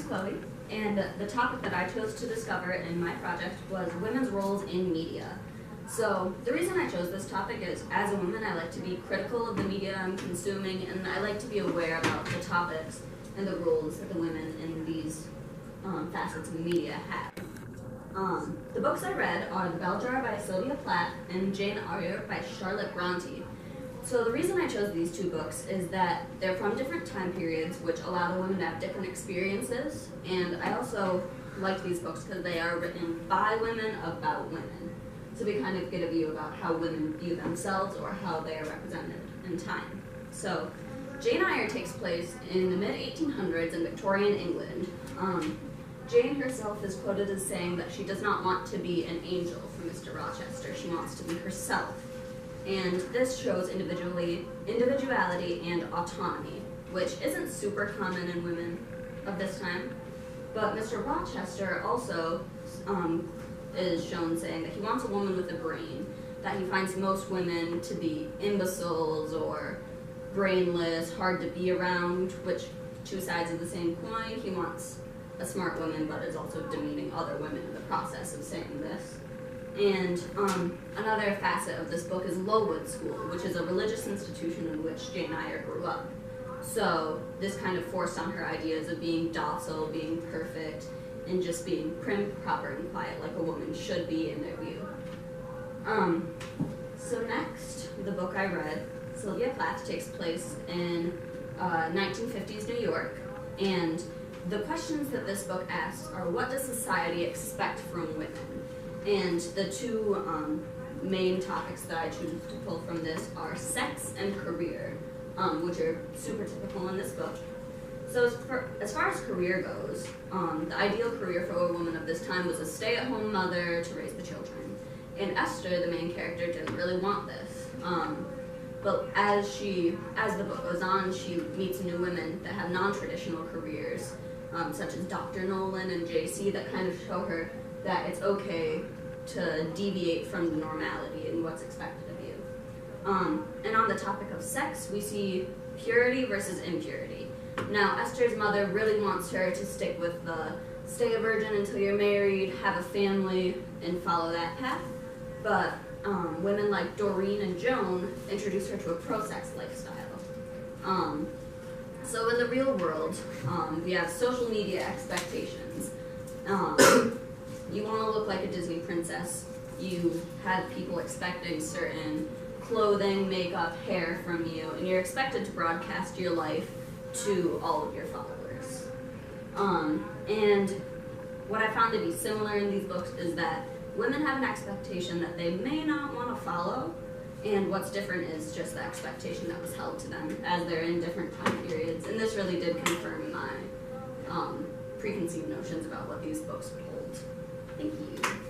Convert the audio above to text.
Chloe, and the topic that I chose to discover in my project was women's roles in media. So the reason I chose this topic is, as a woman, I like to be critical of the media I'm consuming, and I like to be aware about the topics and the roles that the women in these facets of media have. The books I read are The Bell Jar by Sylvia Plath and Jane Eyre by Charlotte Bronte. So the reason I chose these two books is that they're from different time periods, which allow the women to have different experiences, and I also like these books because they are written by women about women. So we kind of get a view about how women view themselves or how they are represented in time. So Jane Eyre takes place in the mid-1800s in Victorian England. Jane herself is quoted as saying that she does not want to be an angel for Mr. Rochester. She wants to be herself. And this shows individuality and autonomy, which isn't super common in women of this time. But Mr. Rochester also is shown saying that he wants a woman with a brain, that he finds most women to be imbeciles or brainless, hard to be around, which two sides of the same coin. He wants a smart woman, but is also demeaning other women in the process of saying this. And another facet of this book is Lowood School, which is a religious institution in which Jane Eyre grew up. So this kind of forced on her ideas of being docile, being perfect, and just being prim, proper, and quiet like a woman should be in their view. So next, the book I read, Sylvia Plath, takes place in 1950s New York, and the questions that this book asks are, what does society expect from women? And the two main topics that I choose to pull from this are sex and career, which are super typical in this book. So as far as career goes, the ideal career for a woman of this time was a stay-at-home mother to raise the children. And Esther, the main character, didn't really want this. But as the book goes on, she meets new women that have non-traditional careers, such as Dr. Nolan and JC, that kind of show her that it's okay to deviate from the normality and what's expected of you. And on the topic of sex, we see purity versus impurity. Now, Esther's mother really wants her to stick with the stay a virgin until you're married, have a family, and follow that path. But women like Doreen and Joan introduce her to a pro-sex lifestyle. So in the real world, we have social media expectations. You want to look like a Disney princess. You have people expecting certain clothing, makeup, hair from you, and you're expected to broadcast your life to all of your followers. And what I found to be similar in these books is that women have an expectation that they may not want to follow, and what's different is just the expectation that was held to them as they're in different time periods. And this really did confirm my preconceived notions about what these books would hold. Thank you.